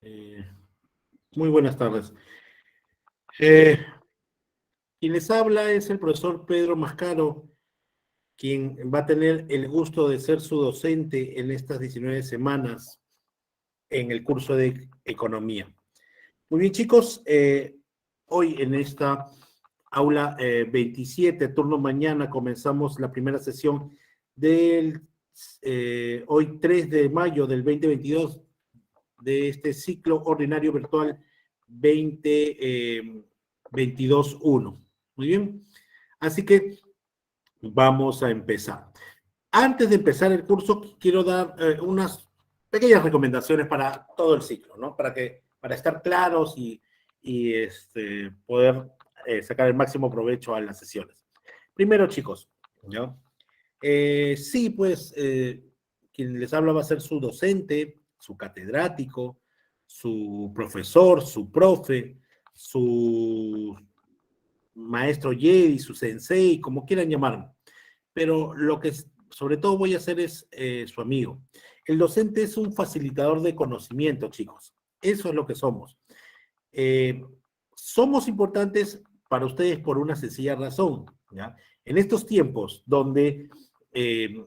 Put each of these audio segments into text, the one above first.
Eh, Muy buenas tardes. Eh, Quien les habla es el profesor Pedro Mascaro, quien va a tener el gusto de ser su docente en estas 19 semanas en el curso de economía. Muy bien, chicos, hoy en esta aula 27, turno mañana, comenzamos la primera sesión del hoy 3 de mayo del 2022 de este ciclo ordinario virtual 2022-1. Muy bien. Así que vamos a empezar. Antes de empezar el curso, quiero dar unas pequeñas recomendaciones para todo el ciclo, ¿no? Para estar claros y poder sacar el máximo provecho a las sesiones. Primero, chicos, ¿no? Sí, pues quien les habla va a ser su docente, su catedrático, su profesor, su profe, su maestro Jedi, su sensei, como quieran llamarme. Pero lo que sobre todo voy a hacer es su amigo. El docente es un facilitador de conocimiento, chicos. Eso es lo que somos. Eh, Somos importantes para ustedes por una sencilla razón, ¿ya? En estos tiempos donde eh,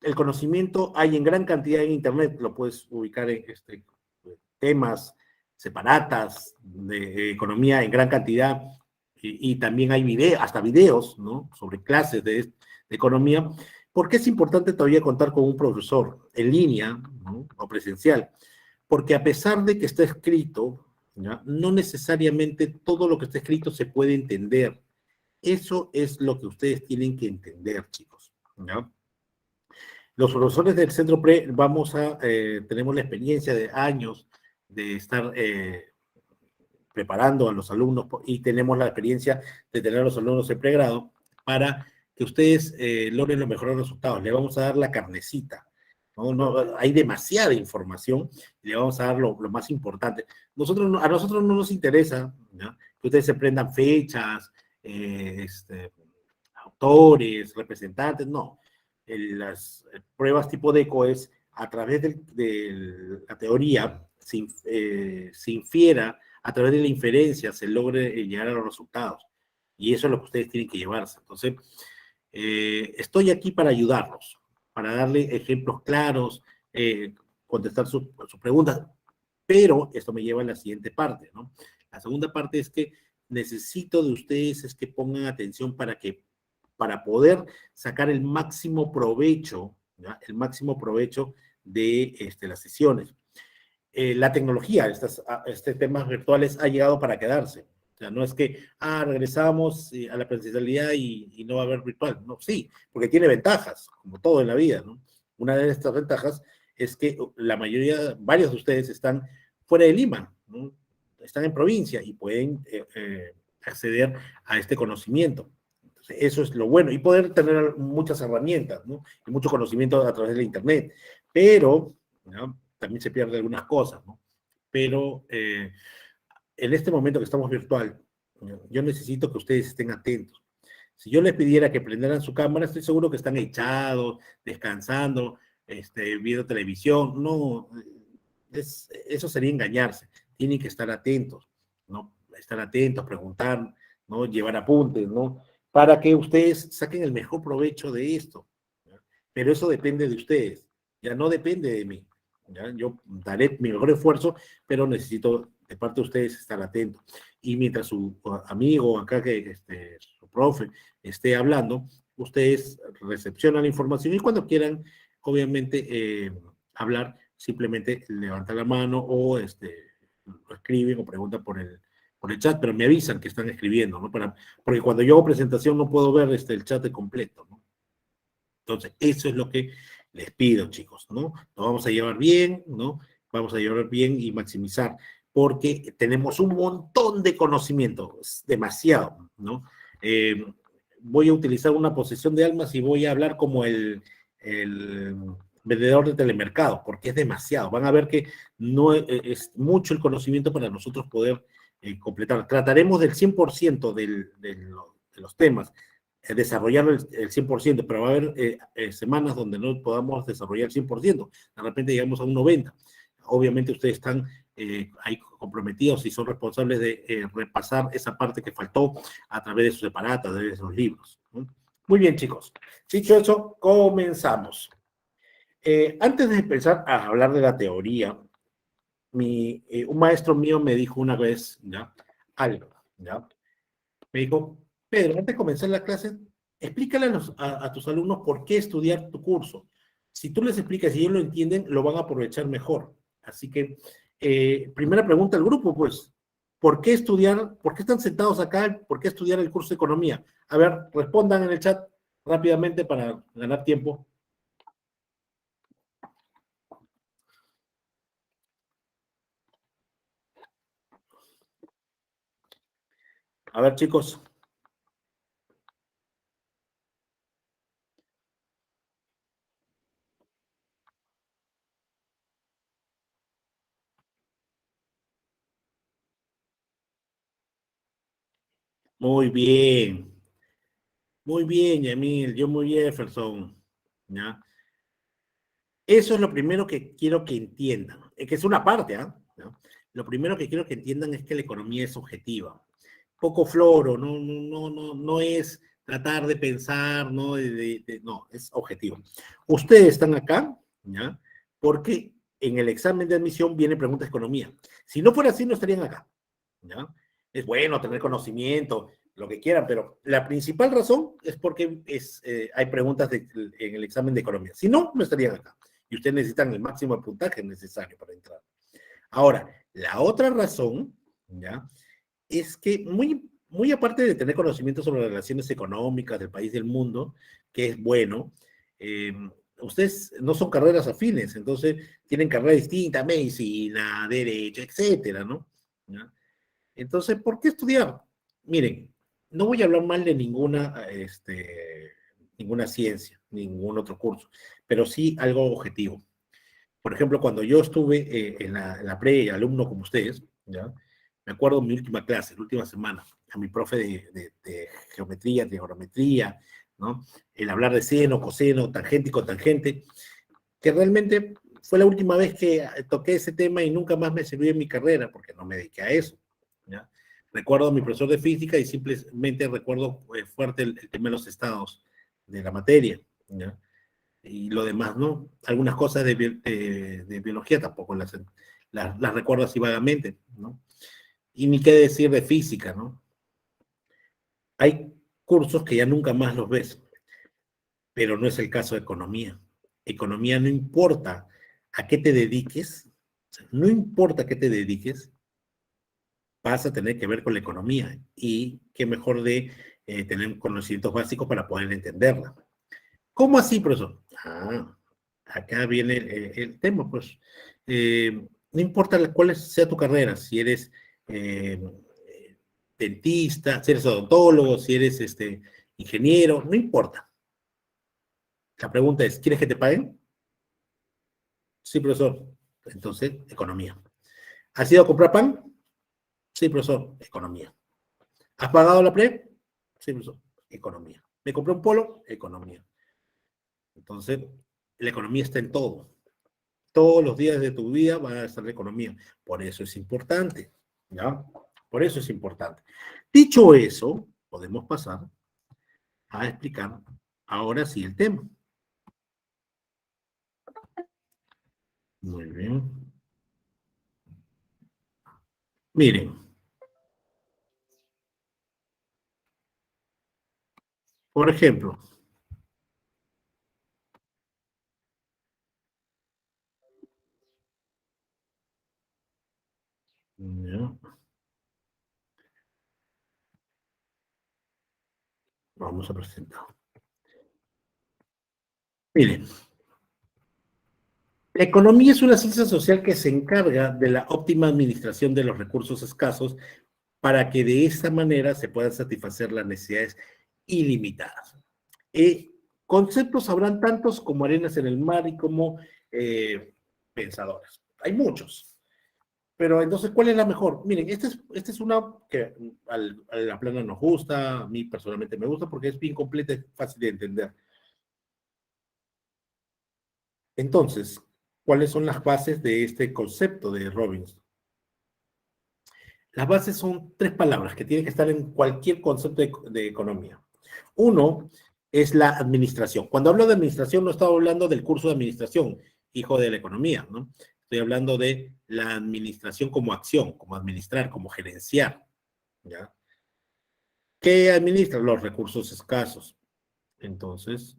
el conocimiento hay en gran cantidad en Internet, lo puedes ubicar en temas, separatas de economía en gran cantidad, y también hay hasta videos, ¿no? Sobre clases de economía. ¿Por qué es importante todavía contar con un profesor en línea, ¿no? O presencial? Porque a pesar de que está escrito, ¿ya? No necesariamente todo lo que está escrito se puede entender. Eso es lo que ustedes tienen que entender, chicos, ¿ya? Los profesores del Centro PRE tenemos la experiencia de años de estar preparando a los alumnos y tenemos la experiencia de tener a los alumnos en pregrado para que ustedes logren los mejores resultados. Le vamos a dar la carnecita. ¿No? No, hay demasiada información y le vamos a dar lo más importante. A nosotros no nos interesa, ¿ya? Que ustedes se aprendan fechas, autores, representantes, no. Las pruebas tipo DECO es a través de la teoría, se infiera, a través de la inferencia se logre llegar a los resultados. Y eso es lo que ustedes tienen que llevarse. Entonces, estoy aquí para ayudarlos, para darle ejemplos claros, contestar sus preguntas, pero esto me lleva a la siguiente parte, ¿no? La segunda parte es que necesito de ustedes es que pongan atención para poder sacar el máximo provecho, ¿ya? El máximo provecho de las sesiones. La tecnología, temas virtuales ha llegado para quedarse. O sea, no es que, regresamos a la presencialidad y no va a haber virtual. No, sí, porque tiene ventajas, como todo en la vida, ¿no? Una de estas ventajas es que la mayoría, varios de ustedes están fuera de Lima, ¿no? Están en provincia y pueden acceder a este conocimiento. Entonces, eso es lo bueno. Y poder tener muchas herramientas, ¿no? Y mucho conocimiento a través de la Internet. Pero, ¿no? También se pierde algunas cosas, ¿no? Pero en este momento que estamos virtual, yo necesito que ustedes estén atentos. Si yo les pidiera que prendieran su cámara, estoy seguro que están echados, descansando, viendo televisión. No, eso sería engañarse. Tienen que estar atentos, ¿no? Estar atentos, preguntar, ¿no? Llevar apuntes, ¿no? Para que ustedes saquen el mejor provecho de esto, ¿ya? Pero eso depende de ustedes, ya no depende de mí, ¿ya? Yo daré mi mejor esfuerzo, pero necesito de parte de ustedes estar atentos. Y mientras su amigo acá, su profe, esté hablando, ustedes recepcionan la información y cuando quieran, obviamente, hablar, simplemente levantan la mano o lo escriben o preguntan por el chat, pero me avisan que están escribiendo, ¿no? Porque cuando yo hago presentación no puedo ver el chat de completo, ¿no? Entonces, eso es lo que les pido, chicos, ¿no? Nos vamos a llevar bien, ¿no? Vamos a llevar bien y maximizar, porque tenemos un montón de conocimiento, demasiado, ¿no? Eh, Voy a utilizar una posesión de almas y voy a hablar como el vendedor de telemercado, porque es demasiado. Van a ver que no es mucho el conocimiento para nosotros poder completar. Trataremos del 100% de los temas, desarrollarlo el 100%, pero va a haber semanas donde no podamos desarrollar el 100%. De repente llegamos a un 90%. Obviamente ustedes están ahí comprometidos y son responsables de repasar esa parte que faltó a través de sus separatas, a través de esos libros, ¿no? Muy bien, chicos. Dicho eso, comenzamos. Antes de empezar a hablar de la teoría, un maestro mío me dijo una vez, ¿ya? Algo, ¿ya? Me dijo, Pedro, antes de comenzar la clase, explícale a tus alumnos por qué estudiar tu curso. Si tú les explicas y ellos lo entienden, lo van a aprovechar mejor. Así que, primera pregunta al grupo, pues, ¿por qué estudiar, por qué están sentados acá, por qué estudiar el curso de economía? A ver, respondan en el chat rápidamente para ganar tiempo. A ver, chicos. Muy bien, Yamil, yo muy bien, Jefferson, ¿ya? Eso es lo primero que quiero que entiendan, que es una parte, ¿ah? ¿no? Lo primero que quiero que entiendan es que la economía es objetiva. Poco floro, no es tratar de pensar, no, no, es objetivo. Ustedes están acá, ¿ya? Porque en el examen de admisión viene pregunta de economía. Si no fuera así, no estarían acá, ¿ya? Es bueno tener conocimiento, lo que quieran, pero la principal razón es porque hay preguntas en el examen de economía. Si no, no estarían acá y ustedes necesitan el máximo de puntaje necesario para entrar. Ahora, la otra razón, ¿ya? Es que muy aparte de tener conocimiento sobre las relaciones económicas del país y del mundo, que es bueno, eh, ustedes no son carreras afines, entonces tienen carreras distintas, medicina, derecho, etcétera, ¿no? ¿Ya? Entonces, ¿por qué estudiar? Miren, no voy a hablar mal de ninguna ciencia, ningún otro curso, pero sí algo objetivo. Por ejemplo, cuando yo estuve en la pre, alumno como ustedes, ¿ya? Me acuerdo de mi última clase, la última semana, a mi profe de geometría, trigonometría, ¿no? El hablar de seno, coseno, tangente y cotangente, que realmente fue la última vez que toqué ese tema y nunca más me sirvió en mi carrera, porque no me dediqué a eso, ¿ya? Recuerdo a mi profesor de física y simplemente recuerdo fuerte el tema de los estados de la materia, ¿ya? Y lo demás, ¿no? Algunas cosas de biología tampoco las recuerdo así vagamente, ¿no? Y ni qué decir de física, ¿no? Hay cursos que ya nunca más los ves, pero no es el caso de economía. Economía no importa a qué te dediques, no importa a qué te dediques, vas a tener que ver con la economía y qué mejor de tener conocimientos básicos para poder entenderla. ¿Cómo así, profesor? Acá viene el tema, pues. No importa cuál sea tu carrera, si eres eh, dentista, si eres odontólogo, si eres ingeniero, no importa. La pregunta es, ¿quieres que te paguen? Sí, profesor. Entonces, economía. ¿Has ido a comprar pan? Sí, profesor. Economía. ¿Has pagado la pre? Sí, profesor. Economía. ¿Me compré un polo? Economía. Entonces, la economía está en todo. Todos los días de tu vida van a estar la economía. Por eso es importante, ¿ya? Por eso es importante. Dicho eso, podemos pasar a explicar ahora sí el tema. Muy bien. Miren, por ejemplo, ¿ya? Vamos a presentar. Miren, la economía es una ciencia social que se encarga de la óptima administración de los recursos escasos para que de esta manera se puedan satisfacer las necesidades ilimitadas. Conceptos habrán tantos como arenas en el mar y como pensadores. Hay muchos. Pero entonces, ¿cuál es la mejor? Miren, esta es una que a la plana nos gusta, a mí personalmente me gusta porque es bien completa y fácil de entender. Entonces, ¿cuáles son las bases de este concepto de Robbins? Las bases son 3 palabras que tienen que estar en cualquier concepto de economía. Uno es la administración. Cuando hablo de administración, no estaba hablando del curso de administración, hijo de la economía, ¿no? Estoy hablando de la administración como acción, como administrar, como gerenciar, ¿ya? ¿Qué administra? Los recursos escasos. Entonces,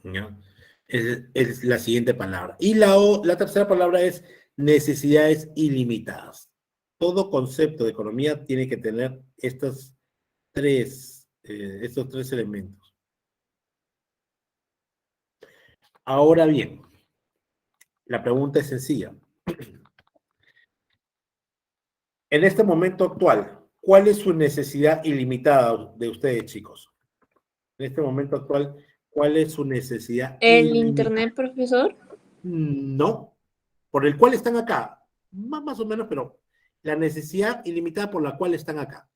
¿ya? Es la siguiente palabra. Y la tercera palabra es necesidades ilimitadas. Todo concepto de economía tiene que tener estos 3 elementos. Ahora bien, la pregunta es sencilla. En este momento actual, ¿cuál es su necesidad ilimitada de ustedes, chicos? En este momento actual, ¿cuál es su necesidad ¿El ilimitada? internet, profesor? No, por el cual están acá, más o menos, pero la necesidad ilimitada por la cual están acá.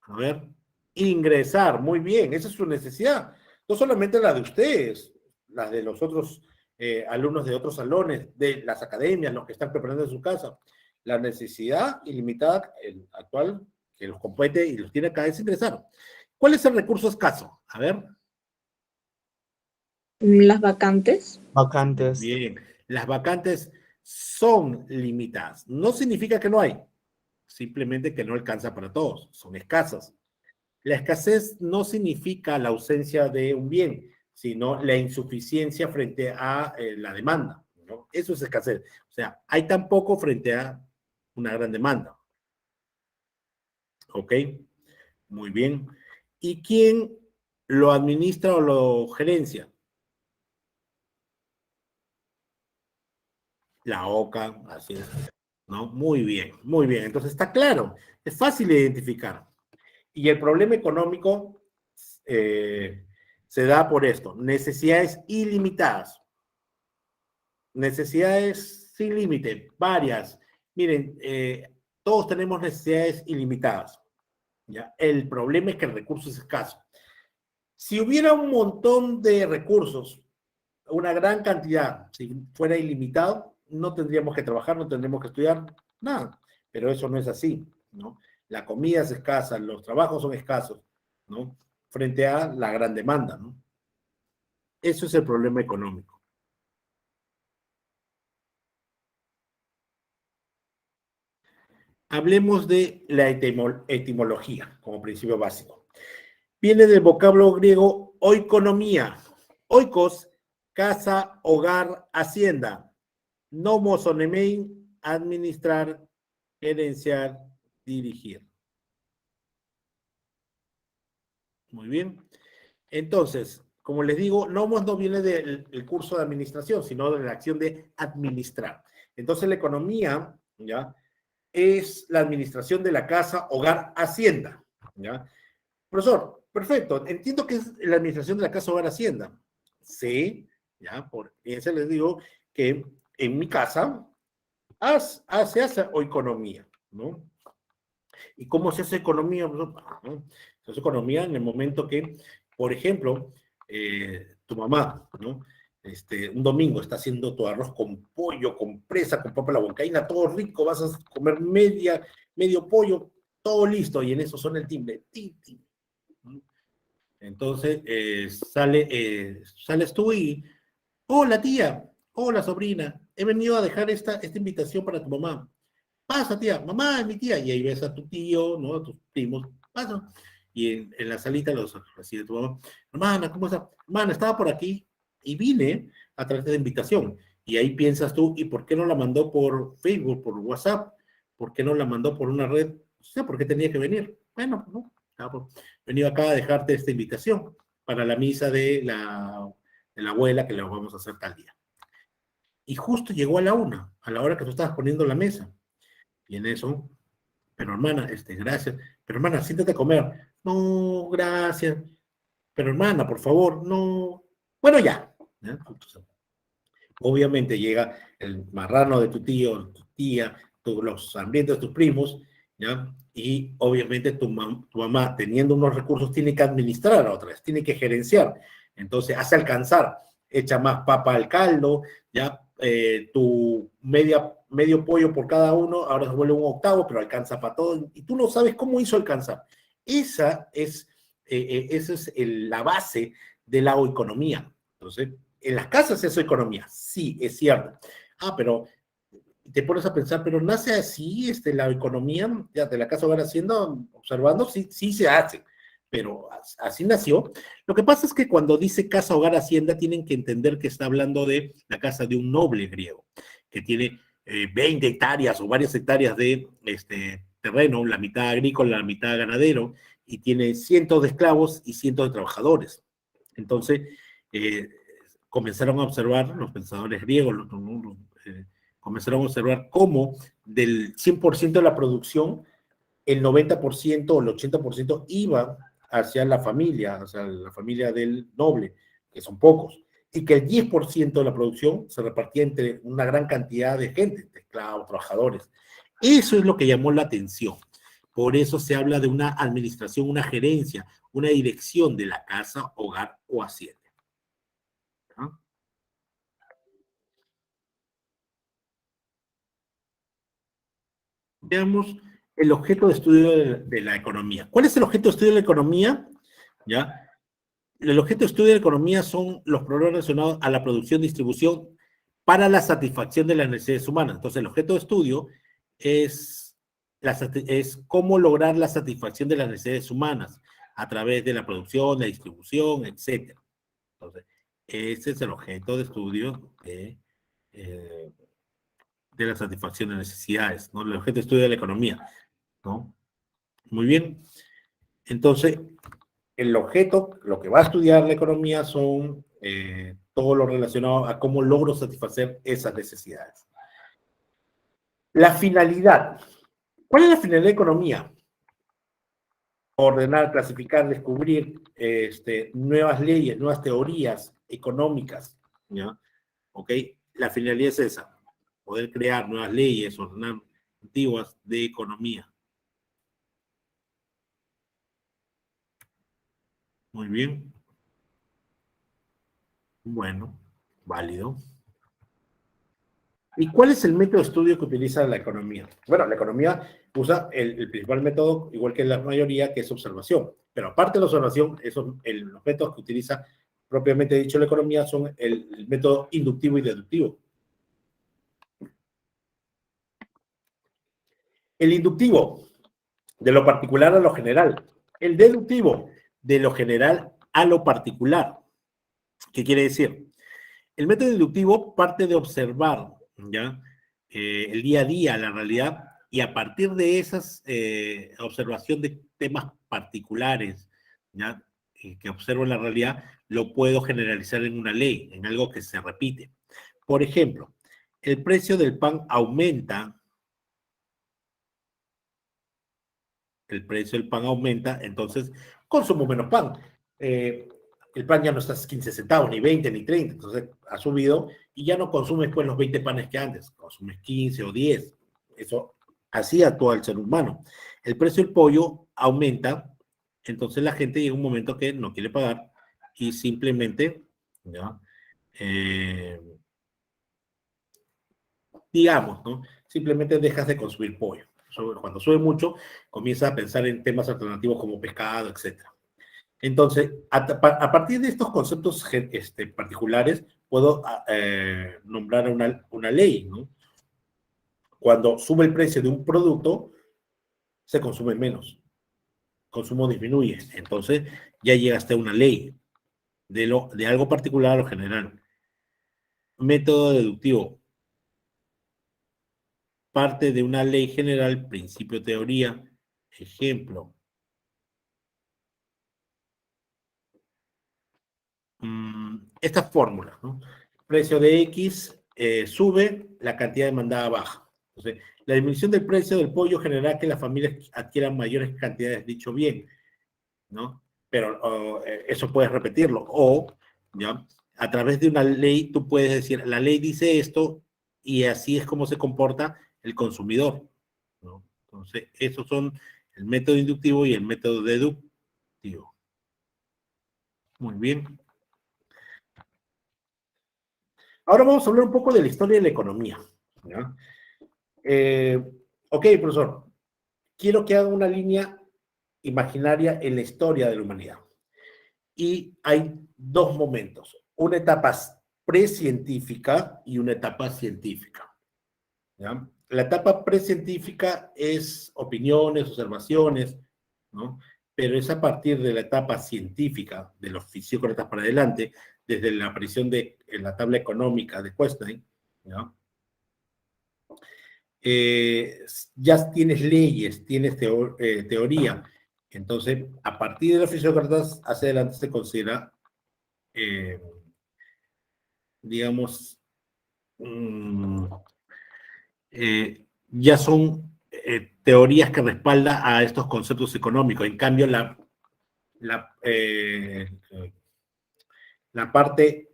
A ver, ingresar, muy bien, esa es su necesidad. No solamente la de ustedes, la de los otros alumnos de otros salones, de las academias, los que están preparando en su casa. La necesidad ilimitada, el actual, que los compete y los tiene acá, es ingresar. ¿Cuál es el recurso escaso? A ver. Las vacantes. Vacantes. Bien, las vacantes son limitadas. No significa que no hay, simplemente que no alcanza para todos, son escasas. La escasez no significa la ausencia de un bien, sino la insuficiencia frente a la demanda, ¿no? Eso es escasez. O sea, hay tan poco frente a una gran demanda. ¿Ok? Muy bien. ¿Y quién lo administra o lo gerencia? La OCA, así es, ¿no? Muy bien, muy bien. Entonces está claro, es fácil de identificar. Y el problema económico se da por esto, necesidades ilimitadas, necesidades sin límite, varias. Miren, todos tenemos necesidades ilimitadas, ¿ya? El problema es que el recurso es escaso. Si hubiera un montón de recursos, una gran cantidad, si fuera ilimitado, no tendríamos que trabajar, no tendríamos que estudiar, nada. Pero eso no es así, ¿no? La comida es escasa, los trabajos son escasos, ¿no? Frente a la gran demanda, ¿no? Eso es el problema económico. Hablemos de la etimología como principio básico. Viene del vocablo griego oikonomía. Oikos, casa, hogar, hacienda. Nomos onemein, administrar, gerenciar, dirigir. Muy bien. Entonces, como les digo, nomos no viene del curso de administración, sino de la acción de administrar. Entonces, la economía, ¿ya? Es la administración de la casa, hogar, hacienda, ¿ya? Profesor, perfecto, entiendo que es la administración de la casa, hogar, hacienda. Sí, ¿ya? Por eso les digo que en mi casa se hace economía, ¿no? ¿Y cómo se hace economía? Se hace economía en el momento que, por ejemplo, tu mamá, ¿no? Un domingo está haciendo tu arroz con pollo, con presa, con papa a la huancaína, todo rico, vas a comer medio pollo, todo listo, y en eso suena el timbre. Tin, tin. Entonces sales tú y, hola tía, hola sobrina, he venido a dejar esta invitación para tu mamá. Pasa, tía, mamá es mi tía, y ahí ves a tu tío, ¿no? A tus primos, pasa. Y en la salita los recibe tu mamá. Hermana, ¿cómo está? Hermana, estaba por aquí y vine a través de invitación. Y ahí piensas tú, ¿y por qué no la mandó por Facebook, por WhatsApp? ¿Por qué no la mandó por una red? No sé por qué tenía que venir. Bueno, no, venido acá a dejarte esta invitación para la misa de la abuela que la vamos a hacer tal día. Y justo llegó a la hora que tú estabas poniendo la mesa. Y en eso, pero hermana, gracias. Pero hermana, siéntate a comer. No, gracias. Pero hermana, por favor, no. Bueno, ya. ¿Ya? Entonces, obviamente llega el marrano de tu tío, tu tía, los hambrientos de tus primos, ¿ya? Y obviamente tu mamá, teniendo unos recursos, tiene que administrar a otras, tiene que gerenciar. Entonces, hace alcanzar, echa más papa al caldo, ¿ya? tu medio pollo por cada uno, ahora se vuelve un octavo, pero alcanza para todo, y tú no sabes cómo hizo alcanzar. Esa es la base de la economía. Entonces, en las casas eso es economía, sí, es cierto. Pero te pones a pensar, pero nace así la economía ya de la casa hogar haciendo, observando, sí, sí se hace, pero así nació. Lo que pasa es que cuando dice casa hogar hacienda, tienen que entender que está hablando de la casa de un noble griego, que tiene 20 hectáreas o varias hectáreas de terreno, la mitad agrícola, la mitad ganadero, y tiene cientos de esclavos y cientos de trabajadores. Entonces, eh, comenzaron a observar los pensadores griegos, comenzaron a observar cómo del 100% de la producción, el 90% o el 80% iba hacia la familia del noble, que son pocos, y que el 10% de la producción se repartía entre una gran cantidad de gente, de esclavos, trabajadores. Eso es lo que llamó la atención. Por eso se habla de una administración, una gerencia, una dirección de la casa, hogar o hacienda. ¿No? Veamos el objeto de estudio de la economía. ¿Cuál es el objeto de estudio de la economía? ¿Ya? El objeto de estudio de la economía son los problemas relacionados a la producción y distribución para la satisfacción de las necesidades humanas. Entonces, el objeto de estudio es, es cómo lograr la satisfacción de las necesidades humanas a través de la producción, la distribución, etc. Entonces, ese es el objeto de estudio de la satisfacción de necesidades, ¿no? El objeto de estudio de la economía, ¿no? Muy bien. Entonces, el objeto, lo que va a estudiar la economía son todo lo relacionado a cómo logro satisfacer esas necesidades. La finalidad. ¿Cuál es la finalidad de la economía? Ordenar, clasificar, descubrir nuevas leyes, nuevas teorías económicas, ¿ya? ¿Ok? La finalidad es esa, poder crear nuevas leyes, ordenar antiguas de economía. Muy bien. Bueno, válido. ¿Y cuál es el método de estudio que utiliza la economía? Bueno, la economía usa el principal método, igual que la mayoría, que es observación. Pero aparte de la observación, los métodos que utiliza propiamente dicho la economía son el método inductivo y deductivo. El inductivo, de lo particular a lo general. El deductivo, de lo general a lo particular. ¿Qué quiere decir? El método inductivo parte de observar, ¿ya? El día a día, la realidad, y a partir de esas observación de temas particulares, ¿ya? Que observo en la realidad, lo puedo generalizar en una ley, en algo que se repite. Por ejemplo, el precio del pan aumenta, el precio del pan aumenta, entonces consumo menos pan. El pan ya no está a 15 centavos, ni 20, ni 30, entonces ha subido y ya no consumes pues los 20 panes que antes, consumes 15 o 10. Eso así actúa el ser humano. El precio del pollo aumenta, entonces la gente llega un momento que no quiere pagar y simplemente, ¿ya? Eh, digamos, ¿no? Simplemente dejas de consumir pollo. Cuando sube mucho, comienza a pensar en temas alternativos como pescado, etcétera. Entonces, a partir de estos conceptos particulares, puedo nombrar una ley, ¿no? Cuando sube el precio de un producto, se consume menos, el consumo disminuye. Entonces, ya llegaste a una ley de algo particular a lo general. Método deductivo. Parte de una ley general, principio, teoría, ejemplo. Estas fórmulas, ¿no? Precio de X sube, la cantidad demandada baja. Entonces, la disminución del precio del pollo generará que las familias adquieran mayores cantidades, dicho bien, ¿no? Pero eso puedes repetirlo. O, ¿ya? A través de una ley, tú puedes decir, la ley dice esto y así es como se comporta el consumidor, ¿no? Entonces, esos son el método inductivo y el método deductivo. Muy bien. Ahora vamos a hablar un poco de la historia de la economía. ¿Ya? Eh, ok, profesor, quiero que haga una línea imaginaria en la historia de la humanidad. Y hay dos momentos, una etapa precientífica y una etapa científica. ¿Ya? La etapa precientífica es opiniones, observaciones, ¿no? Pero es a partir de la etapa científica, de los fisiócratas para adelante, desde la aparición de la tabla económica de Wettstein, ¿ya? Ya tienes leyes, tienes teoría. Entonces, a partir de los fisiócratas hacia adelante se considera, eh, digamos, mmm, ya son teorías que respaldan a estos conceptos económicos. En cambio, la, la parte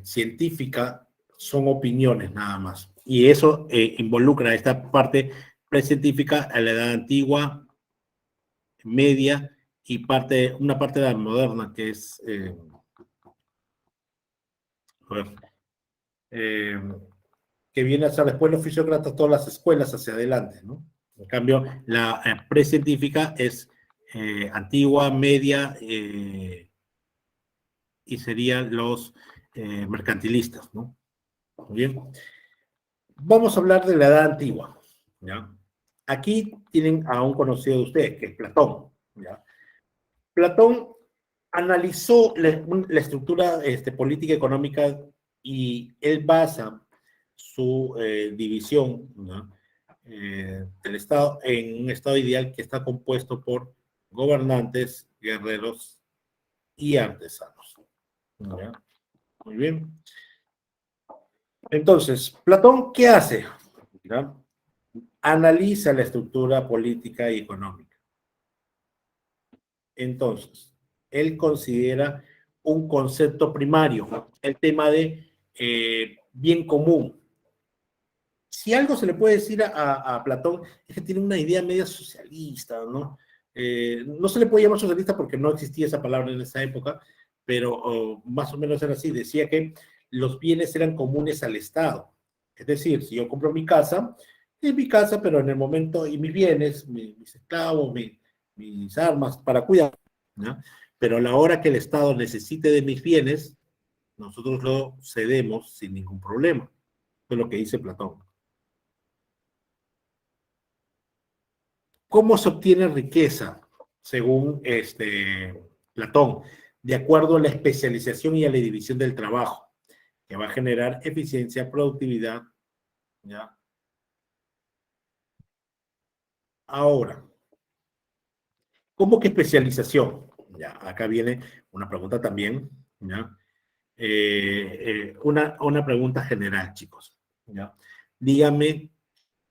científica son opiniones nada más. Y eso involucra esta parte precientífica a la edad antigua, media y una parte de la moderna que es eh, que viene a ser después los fisiócratas, todas las escuelas hacia adelante, ¿no? En cambio, la precientífica es antigua, media y serían los mercantilistas, ¿no? Muy bien. Vamos a hablar de la edad antigua, ¿ya? Aquí tienen a un conocido de ustedes, que es Platón, ¿ya? Platón analizó la estructura política económica y él basa su división, ¿no? Del Estado en un Estado ideal que está compuesto por gobernantes, guerreros y artesanos. ¿Ya? Muy bien. Entonces, Platón, ¿qué hace? ¿Ya? Analiza la estructura política y económica. Entonces, él considera un concepto primario, el tema de bien común. Si algo se le puede decir a Platón es que tiene una idea media socialista, ¿no? No se le puede llamar socialista porque no existía esa palabra en esa época, pero más o menos era así. Decía que los bienes eran comunes al Estado. Es decir, si yo compro mi casa, es mi casa, pero en el momento, y mis bienes, mis esclavos, mis armas para cuidar, ¿no? Pero a la hora que el Estado necesite de mis bienes, nosotros lo cedemos sin ningún problema. Eso es lo que dice Platón. ¿Cómo se obtiene riqueza? Según Platón, de acuerdo a la especialización y a la división del trabajo, que va a generar eficiencia, productividad. ¿Ya? Ahora, ¿cómo que especialización? Ya, acá viene una pregunta también. ¿Ya? Una pregunta general, chicos. ¿Ya? Dígame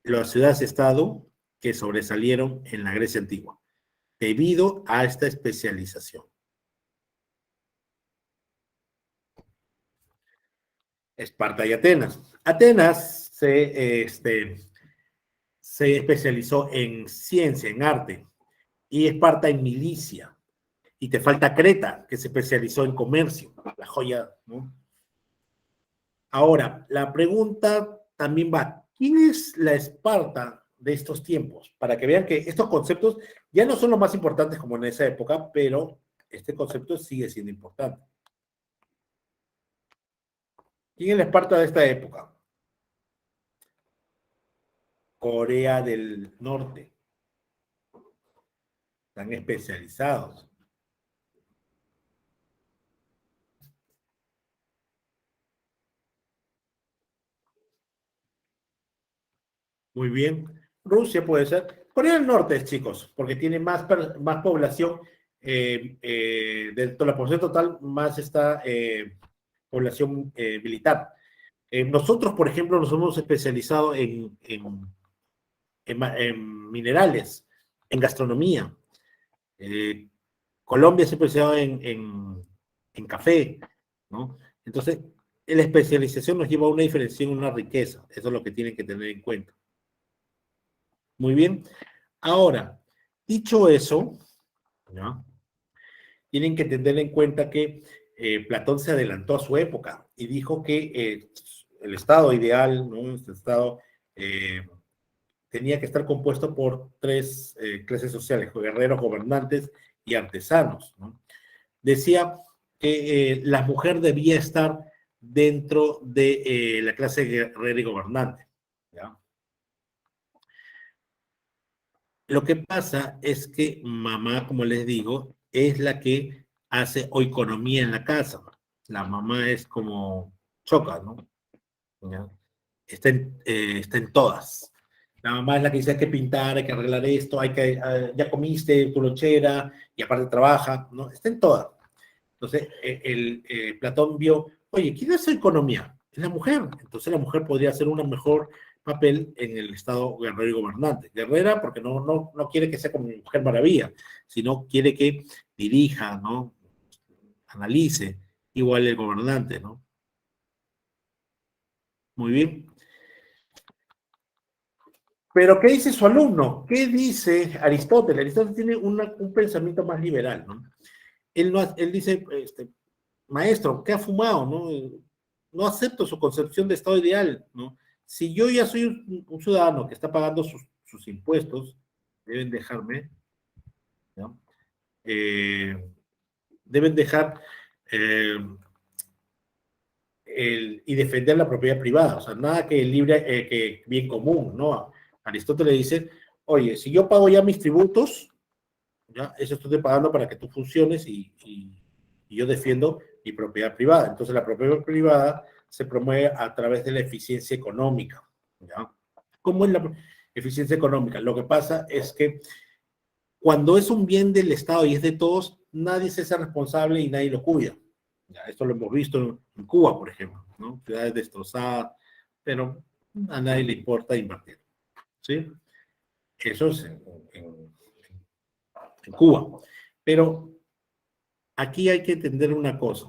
las ciudades-estado que sobresalieron en la Grecia antigua debido a esta especialización. Esparta y Atenas. Atenas se especializó en ciencia, en arte, y Esparta en milicia. Y te falta Creta, que se especializó en comercio, la joya, ¿no? Ahora, la pregunta también va, ¿quién es la Esparta de estos tiempos? Para que vean que estos conceptos ya no son los más importantes como en esa época, pero este concepto sigue siendo importante. ¿Quién es la Esparta de esta época? Corea del Norte. Están especializados. Muy bien. Rusia puede ser. Corea del Norte, chicos, porque tiene más población, de toda la población total, más está población militar. Nosotros, por ejemplo, nos hemos especializado en minerales, en gastronomía. Eh, Colombia se ha especializado en café, ¿no? Entonces, la especialización nos lleva a una diferenciación, una riqueza. Eso es lo que tienen que tener en cuenta. Muy bien. Ahora, dicho eso, ¿ya? Tienen que tener en cuenta que Platón se adelantó a su época y dijo que el estado ideal, ¿no? Este estado tenía que estar compuesto por tres clases sociales: guerreros, gobernantes y artesanos, ¿no? Decía que la mujer debía estar dentro de la clase guerrera y gobernante, ¿ya? Lo que pasa es que mamá, como les digo, es la que hace economía en la casa. La mamá es como choca, ¿no? ¿Ya? Está en todas. La mamá es la que dice: hay que pintar, hay que arreglar esto, ya comiste tu lonchera y aparte trabaja, ¿no? Está en todas. Entonces, Platón vio: oye, ¿quién hace economía? Es la mujer. Entonces, la mujer podría hacer un mejor papel en el Estado guerrero y gobernante. Guerrera porque no quiere que sea como Mujer Maravilla, sino quiere que dirija, ¿no? Analice, igual el gobernante, ¿no? Muy bien. Pero, ¿qué dice su alumno? ¿Qué dice Aristóteles? Aristóteles tiene un pensamiento más liberal, ¿no? Él dice, maestro, ¿qué ha fumado? ¿No? No acepto su concepción de estado ideal, ¿no? Si yo ya soy un ciudadano que está pagando sus impuestos, deben dejarme, ¿no? Eh, deben dejar eh, y defender la propiedad privada, o sea, nada que libre, que bien común, ¿no? Aristóteles dice: oye, si yo pago ya mis tributos, ¿ya? Eso estoy pagando para que tú funciones y yo defiendo mi propiedad privada. Entonces, la propiedad privada se promueve a través de la eficiencia económica, ¿ya? ¿Cómo es la eficiencia económica? Lo que pasa es que cuando es un bien del Estado y es de todos, nadie se hace responsable y nadie lo cuida. Ya, esto lo hemos visto en Cuba, por ejemplo, ¿no? Ciudades destrozadas, pero a nadie le importa invertir, ¿sí? Eso es en Cuba. Pero aquí hay que entender una cosa,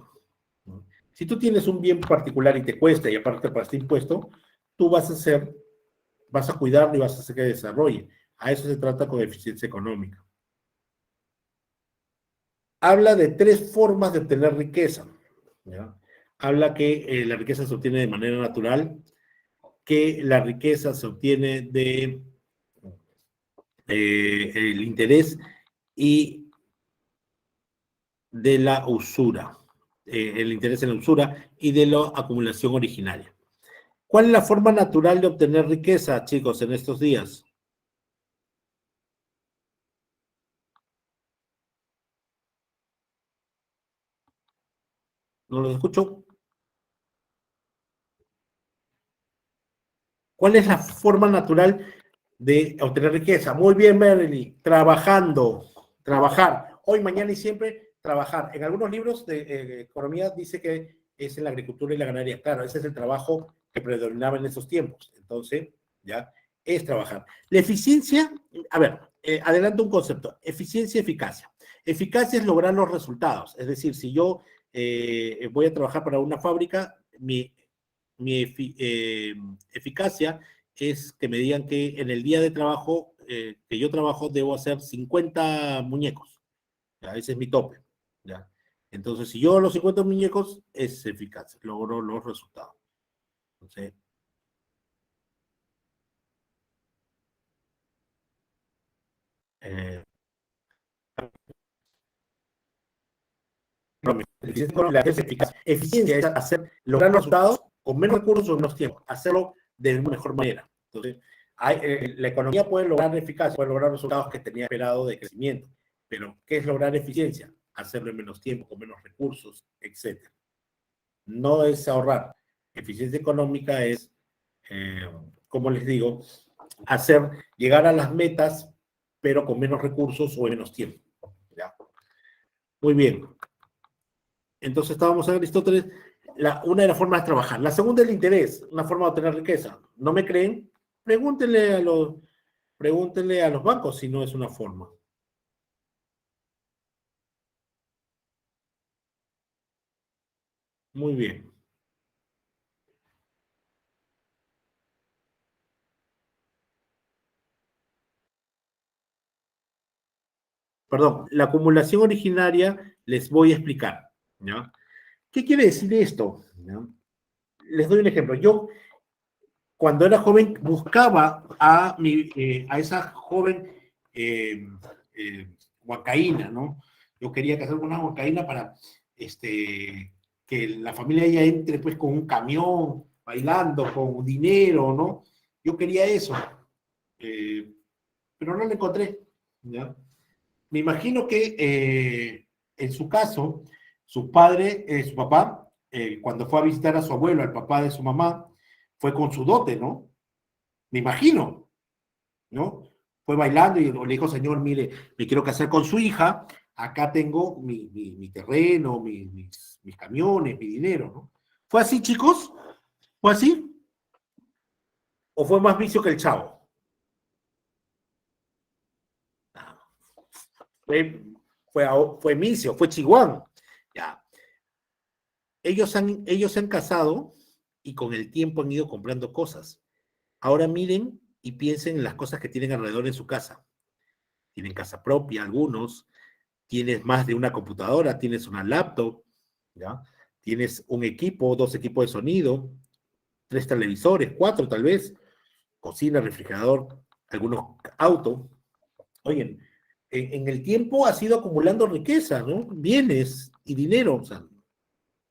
¿no? Si tú tienes un bien particular y te cuesta y aparte para este impuesto, tú vas a cuidarlo y vas a hacer que desarrolle. A eso se trata con eficiencia económica. Habla de tres formas de obtener riqueza, ¿ya? Habla que la riqueza se obtiene de manera natural, que la riqueza se obtiene de el interés y de la usura, el interés en la usura y de la acumulación originaria. ¿Cuál es la forma natural de obtener riqueza, chicos, en estos días? ¿No los escucho? ¿Cuál es la forma natural de obtener riqueza? Muy bien, Merly, trabajando, trabajar. Hoy, mañana y siempre, trabajar. En algunos libros de economía dice que es en la agricultura y la ganadería. Claro, ese es el trabajo que predominaba en esos tiempos. Entonces, ya, es trabajar. La eficiencia, a ver, adelanto un concepto: eficiencia y eficacia. Eficacia es lograr los resultados. Es decir, si yo voy a trabajar para una fábrica, mi eficacia es que me digan que en el día de trabajo que yo trabajo debo hacer 50 muñecos. ¿Ya? Ese es mi tope. ¿Ya? Entonces, si yo hago los 50 muñecos, es eficaz, logro los resultados. Entonces, eh, la es eficaz. Eficiencia es lograr los resultados con menos recursos o menos tiempo, hacerlo de una mejor manera. Entonces, la economía puede lograr eficacia, puede lograr resultados que tenía esperado de crecimiento, pero ¿qué es lograr eficiencia? Hacerlo en menos tiempo, con menos recursos, etcétera. No es ahorrar. Eficiencia económica es, eh, como les digo, hacer llegar a las metas, pero con menos recursos o en menos tiempo. ¿Ya? Muy bien. Entonces estábamos en Aristóteles, una de las formas de trabajar. La segunda es el interés, una forma de obtener riqueza. ¿No me creen? Pregúntenle pregúntenle a los bancos si no es una forma. Muy bien. Perdón, la acumulación originaria les voy a explicar, ¿ya? ¿Qué quiere decir esto? ¿No? Les doy un ejemplo. Yo, cuando era joven, buscaba a esa joven eh, huancaína, ¿no? Yo quería casar con una huancaína para que la familia ella entre pues con un camión, bailando, con dinero, ¿no? Yo quería eso, eh, pero no lo encontré, ¿ya? Me imagino que en su caso, su papá, cuando fue a visitar a su abuelo, al papá de su mamá, fue con su dote, ¿no? Me imagino, ¿no? Fue bailando y le dijo, señor, mire, me quiero casar con su hija, acá tengo mi terreno, mis camiones, mi dinero, ¿no? ¿Fue así, chicos? ¿Fue así? ¿O fue más vicio que el chavo? Fue, fue micio, fue chiguán. Ya. Ellos se han casado y con el tiempo han ido comprando cosas. Ahora miren y piensen en las cosas que tienen alrededor en su casa. Tienen casa propia, algunos, tienes más de una computadora, tienes una laptop, ¿ya? Tienes un equipo, dos equipos de sonido, tres televisores, cuatro tal vez, cocina, refrigerador, algunos autos. Oye, en el tiempo has ido acumulando riqueza, ¿no? Bienes y dinero, o sea,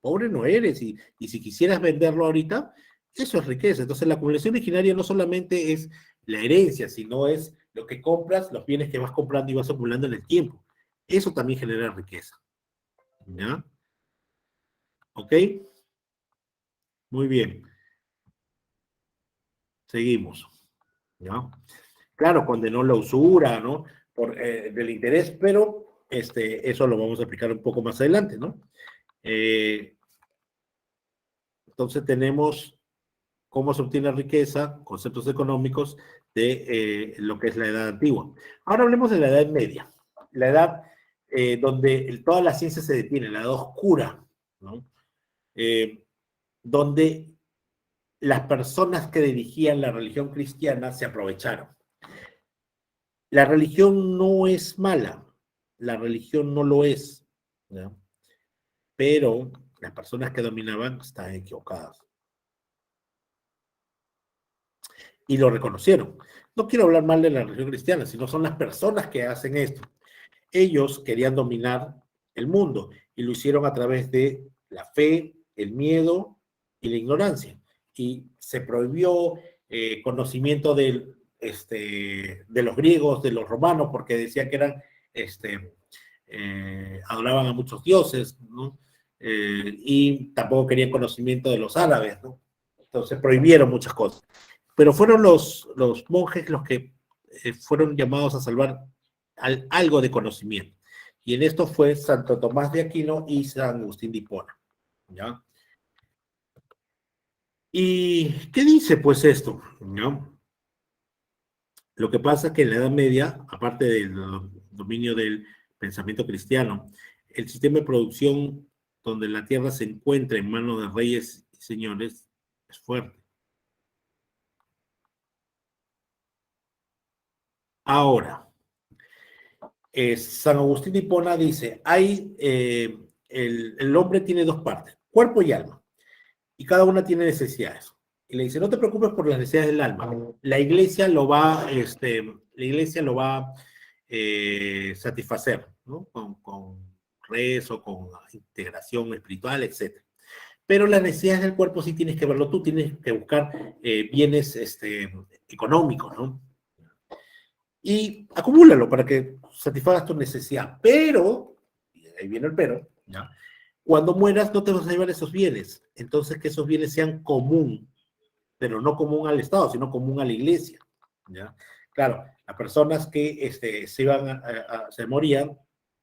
pobre no eres, y si quisieras venderlo ahorita, eso es riqueza. Entonces la acumulación originaria no solamente es la herencia, sino es lo que compras, los bienes que vas comprando y vas acumulando en el tiempo. Eso también genera riqueza. ¿Ya? ¿Ok? Muy bien. Seguimos. ¿Ya? Claro, condenó la usura, ¿no? Del interés, pero eso lo vamos a explicar un poco más adelante, ¿no? Eh, entonces tenemos cómo se obtiene riqueza, conceptos económicos de lo que es la edad antigua. Ahora hablemos de la edad media, la edad donde toda la ciencia se detiene, la edad oscura, ¿no? Eh, donde las personas que dirigían la religión cristiana se aprovecharon. La religión no es mala, la religión no lo es, ¿no? Pero las personas que dominaban están equivocadas y lo reconocieron. No quiero hablar mal de la religión cristiana, sino son las personas que hacen esto. Ellos querían dominar el mundo y lo hicieron a través de la fe, el miedo y la ignorancia. Y se prohibió conocimiento de los griegos, de los romanos, porque decían que eran, adoraban a muchos dioses, ¿no? Y tampoco querían conocimiento de los árabes, ¿no? Entonces prohibieron muchas cosas. Pero fueron los monjes los que fueron llamados a salvar algo de conocimiento. Y en esto fue Santo Tomás de Aquino y San Agustín de Hipona. ¿Ya? ¿Y qué dice pues esto? ¿Ya? Lo que pasa es que en la Edad Media, aparte del dominio del pensamiento cristiano, el sistema de producción donde la tierra se encuentra en manos de reyes y señores es fuerte. Ahora, San Agustín de Hipona dice, el hombre tiene dos partes, cuerpo y alma, y cada una tiene necesidades. Y le dice, no te preocupes por las necesidades del alma, la iglesia lo va a satisfacer, ¿no? Con rezo, con integración espiritual, etc. Pero las necesidades del cuerpo sí tienes que verlo tú, tienes que buscar bienes económicos, ¿no? Y acumúlalo para que satisfagas tu necesidad. Pero, y ahí viene el pero, ¿ya? Cuando mueras no te vas a llevar esos bienes. Entonces que esos bienes sean común, pero no común al Estado, sino común a la iglesia, ¿ya? Claro, las personas que se morían,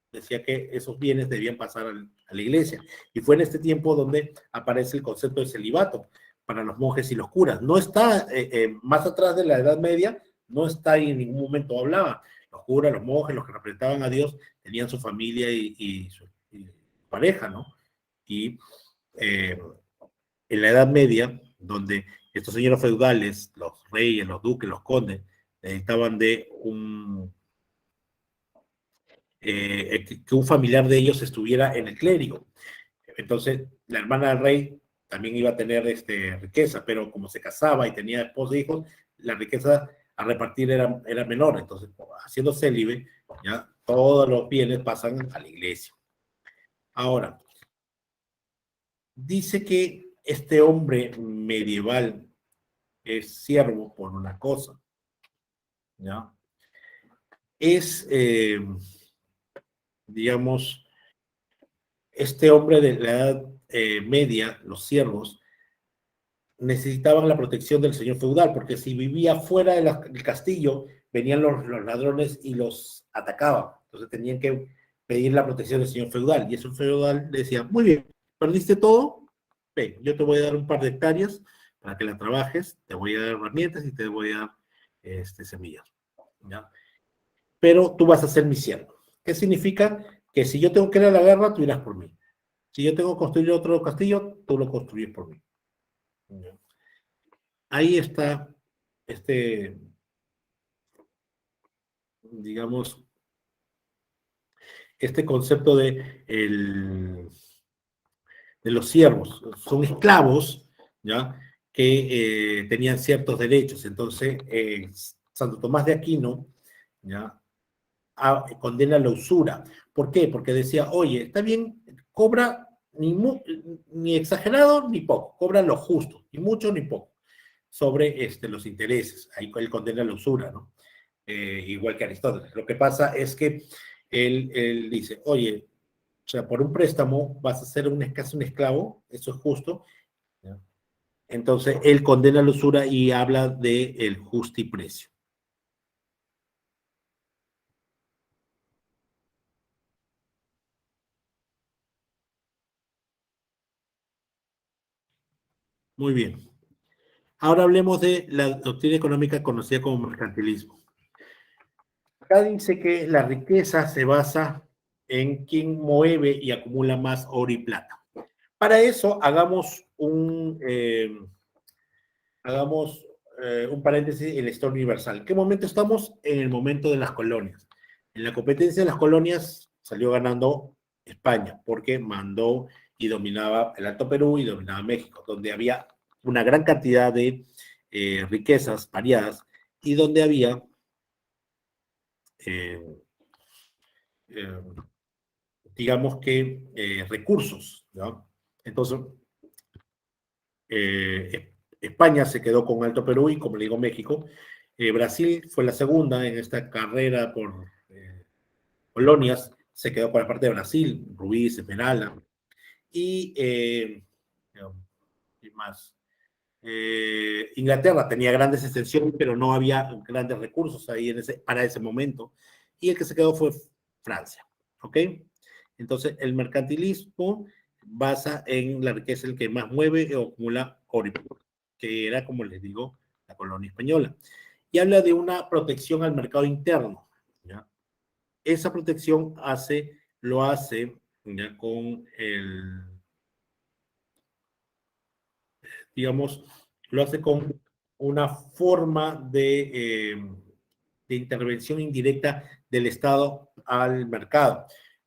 decía que esos bienes debían pasar a la iglesia. Y fue en este tiempo donde aparece el concepto de celibato para los monjes y los curas. No está más atrás de la Edad Media, no está ahí en ningún momento hablaba. Los curas, los monjes, los que representaban a Dios, tenían su familia y su pareja, ¿no? Y eh, en la Edad Media, donde estos señores feudales, los reyes, los duques, los condes, necesitaban de que un familiar de ellos estuviera en el clérigo. Entonces, la hermana del rey también iba a tener riqueza, pero como se casaba y tenía esposa e hijos, la riqueza a repartir era menor. Entonces, haciendo célibe, ya todos los bienes pasan a la iglesia. Ahora, dice que este hombre medieval es siervo por una cosa, ¿ya? Es, digamos, este hombre de la edad media, los siervos, necesitaban la protección del señor feudal, porque si vivía fuera del castillo, venían los ladrones y los atacaban. Entonces tenían que pedir la protección del señor feudal. Y ese feudal le decía, muy bien, ¿perdiste todo? Ven, yo te voy a dar un par de hectáreas para que la trabajes, te voy a dar herramientas y te voy a dar semillas. ¿Ya? Pero tú vas a ser mi siervo. ¿Qué significa? Que si yo tengo que ir a la guerra, tú irás por mí. Si yo tengo que construir otro castillo, tú lo construyes por mí. ¿Ya? Ahí está digamos, este concepto de los siervos. Son esclavos, ¿ya? Que tenían ciertos derechos. Entonces, Santo Tomás de Aquino, ¿ya? Condena la usura. ¿Por qué? Porque decía, oye, está bien, cobra ni exagerado ni poco, cobra lo justo, ni mucho ni poco, sobre los intereses. Ahí él condena la usura, ¿no? Igual que Aristóteles. Lo que pasa es que él dice, oye, o sea, por un préstamo vas a ser casi un esclavo, eso es justo. ¿Ya? Entonces, él condena la usura y habla de el justiprecio. Muy bien. Ahora hablemos de la doctrina económica conocida como mercantilismo. Acá dice que la riqueza se basa en quien mueve y acumula más oro y plata. Para eso, hagamos un paréntesis en la historia universal. ¿En qué momento estamos? En el momento de las colonias. En la competencia de las colonias salió ganando España, porque mandó y dominaba el Alto Perú y dominaba México, donde había una gran cantidad de riquezas variadas y donde había eh, eh, digamos que recursos, ¿no? Entonces, España se quedó con Alto Perú y, como le digo, México. Brasil fue la segunda en esta carrera por colonias, se quedó con la parte de Brasil, Rubí, Esmeralda, y ¿qué más? Inglaterra tenía grandes extensiones, pero no había grandes recursos ahí para ese momento, y el que se quedó fue Francia, ¿ok? Entonces, el mercantilismo basa en la riqueza el que más mueve o acumula oro, que era, como les digo, la colonia española. Y habla de una protección al mercado interno, ¿ya? Esa protección lo hace ¿ya? Con digamos, lo hace con una forma de intervención indirecta del Estado al mercado.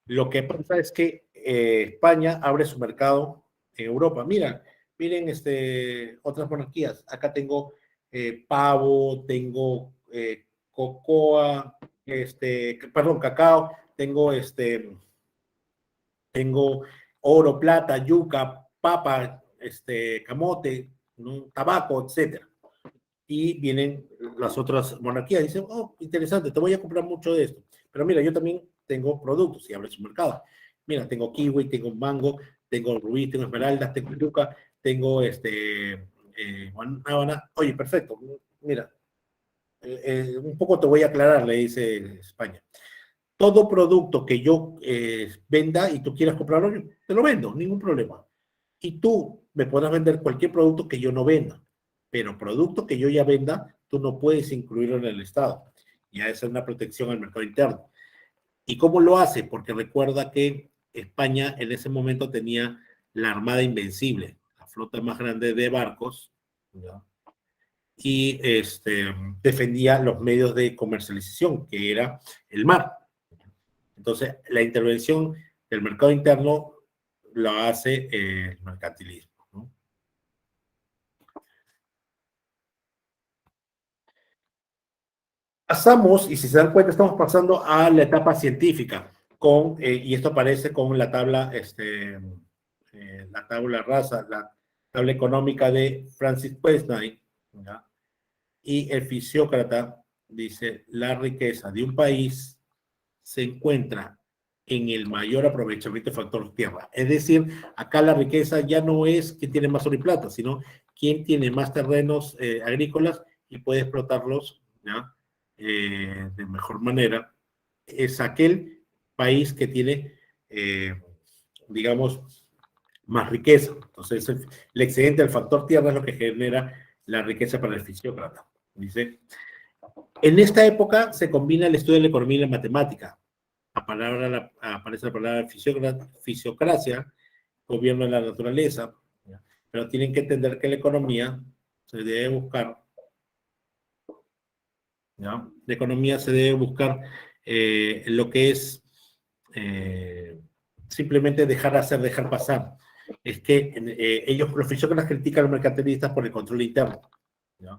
Lo que pasa es que España abre su mercado en Europa. Miren otras monarquías. Acá tengo pavo, tengo cocoa, perdón, cacao, tengo oro, plata, yuca, papa, camote, ¿no? Tabaco, etcétera. Y vienen las otras monarquías y dicen, oh, interesante, te voy a comprar mucho de esto. Pero mira, yo también tengo productos y abre su mercado. Mira, tengo kiwi, tengo mango, tengo rubí, tengo esmeraldas, tengo yuca, tengo guanábana. Oye, perfecto. Mira, un poco te voy a aclarar, le dice España. Todo producto que yo venda y tú quieras comprarlo, yo te lo vendo, ningún problema. Y tú me podrás vender cualquier producto que yo no venda, pero producto que yo ya venda, tú no puedes incluirlo en el Estado. Ya esa es una protección al mercado interno. ¿Y cómo lo hace? Porque recuerda que España en ese momento tenía la Armada Invencible, la flota más grande de barcos, ¿ya? Y defendía los medios de comercialización, que era el mar. Entonces, la intervención del mercado interno lo hace el mercantilismo, ¿no? Pasamos, y si se dan cuenta, estamos pasando a la etapa científica, y esto aparece con la tabla, la tabla rasa, la tabla económica de Francis Westnight, ¿ya? Y el fisiócrata dice, la riqueza de un país se encuentra en el mayor aprovechamiento del factor tierra. Es decir, acá la riqueza ya no es quién tiene más oro y plata, sino quién tiene más terrenos agrícolas y puede explotarlos, ¿ya? De mejor manera. Es aquel país que tiene, digamos, más riqueza. Entonces, el excedente del factor tierra es lo que genera la riqueza para el fisiócrata. Dice, en esta época se combina el estudio de la economía y la matemática. Aparece la palabra fisiocracia, gobierno de la naturaleza, ¿ya? Pero tienen que entender que la economía se debe buscar, ¿ya? La economía se debe buscar lo que es simplemente dejar hacer, dejar pasar. Es que ellos, los fisiócratas, critican a los mercantilistas por el control interno, ¿ya?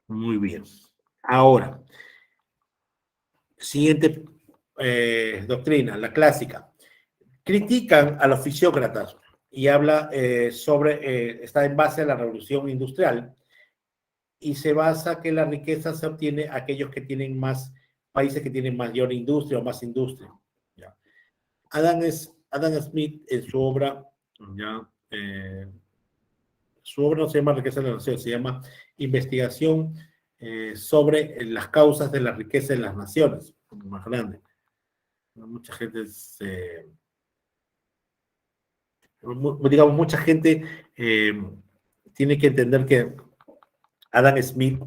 Muy bien. Ahora, siguiente doctrina, la clásica. Critican a los fisiócratas y habla está en base a la revolución industrial y se basa que la riqueza se obtiene aquellos que tienen más, países que tienen mayor industria o más industria. ¿Ya? Adam Smith en su obra, ¿ya? Su obra no se llama Riqueza de la Nación, se llama Investigación sobre las causas de la riqueza de las naciones, más grande. Mucha gente digamos, mucha gente eh, tiene que entender que Adam Smith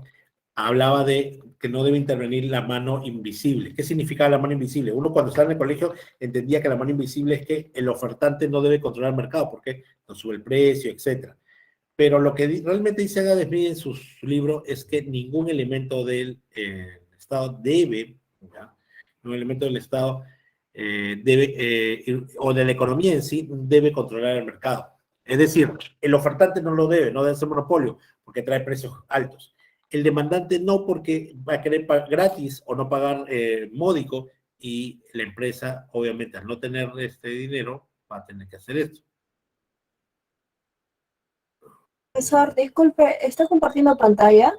hablaba de que no debe intervenir la mano invisible. ¿Qué significaba la mano invisible? Uno cuando estaba en el colegio entendía que la mano invisible es que el ofertante no debe controlar el mercado porque no sube el precio, etcétera. Pero lo que realmente dice Adam Smith en su libro es que ningún elemento del Estado debe, ¿ya? Un elemento del Estado o de la economía en sí, debe controlar el mercado. Es decir, el ofertante no debe ser monopolio, porque trae precios altos. El demandante no, porque va a querer pagar gratis o no pagar módico, y la empresa, obviamente, al no tener este dinero, va a tener que hacer esto. Profesor, disculpe, ¿está compartiendo pantalla?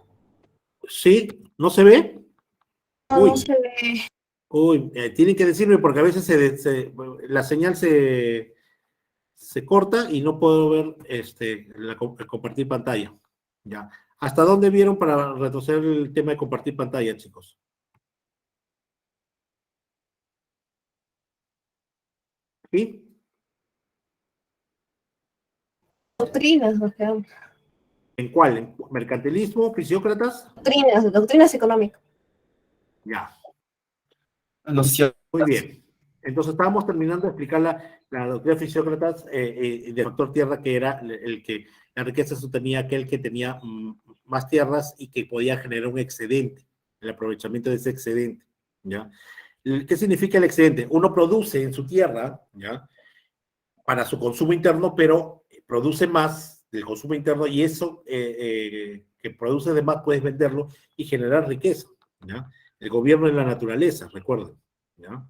Sí, ¿no se ve? No, no Uy, se ve. uy, tienen que decirme porque a veces la señal se corta y no puedo ver el compartir pantalla. Ya. ¿Hasta dónde vieron para retroceder el tema de compartir pantalla, chicos? ¿Sí? Doctrinas, nos quedamos. ¿En cuál? ¿En mercantilismo? ¿Fisiócratas? Doctrinas económicas. Ya. Los ciertos. Muy bien. Entonces estábamos terminando de explicar la doctrina de Fisiócratas del factor tierra, que era el que la riqueza sostenía aquel que tenía más tierras y que podía generar un excedente, el aprovechamiento de ese excedente, ¿ya? ¿Qué significa el excedente? Uno produce en su tierra, ¿ya? Para su consumo interno, pero produce más del consumo interno y eso que produce de más puedes venderlo y generar riqueza, ¿ya? El gobierno de la naturaleza, recuerden, ¿ya?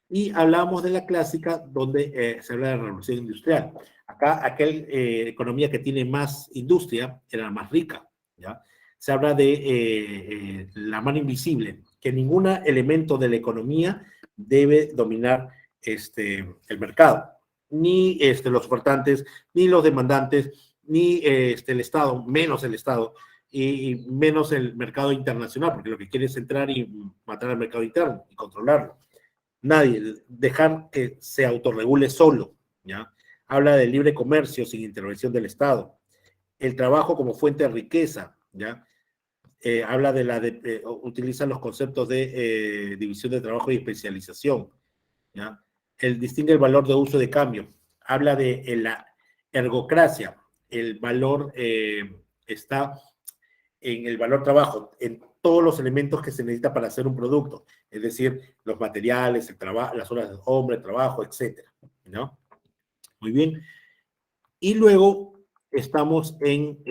Y hablábamos de la clásica donde se habla de la revolución industrial. Acá, aquel economía que tiene más industria era la más rica, ¿ya? Se habla de la mano invisible, que ningún elemento de la economía debe dominar el mercado, ni los ofertantes, ni los demandantes, ni el Estado, menos el Estado, y menos el mercado internacional, porque lo que quiere es entrar y matar al mercado interno y controlarlo. Nadie, dejar que se autorregule solo, ¿ya? Habla del libre comercio sin intervención del Estado. El trabajo como fuente de riqueza, ¿ya? Habla utiliza los conceptos de división de trabajo y especialización, ¿ya? Él distingue el valor de uso de cambio. Habla de la ergocracia. El valor está en el valor trabajo, en todos los elementos que se necesita para hacer un producto, es decir, los materiales, el trabajo, las horas de hombre, el trabajo, etcétera, ¿no? Muy bien. Y luego estamos en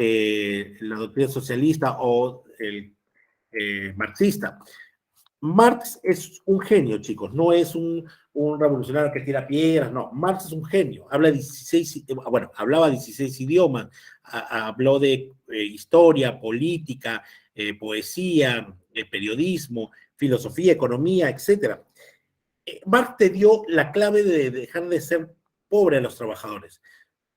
la doctrina socialista o el marxista. Marx es un genio, chicos, no es un revolucionario que tira piedras, no. Marx es un genio, habla 16, bueno, hablaba 16 idiomas, habló de historia, política, poesía, periodismo, filosofía, economía, etcétera. Marx te dio la clave de dejar de ser pobre a los trabajadores.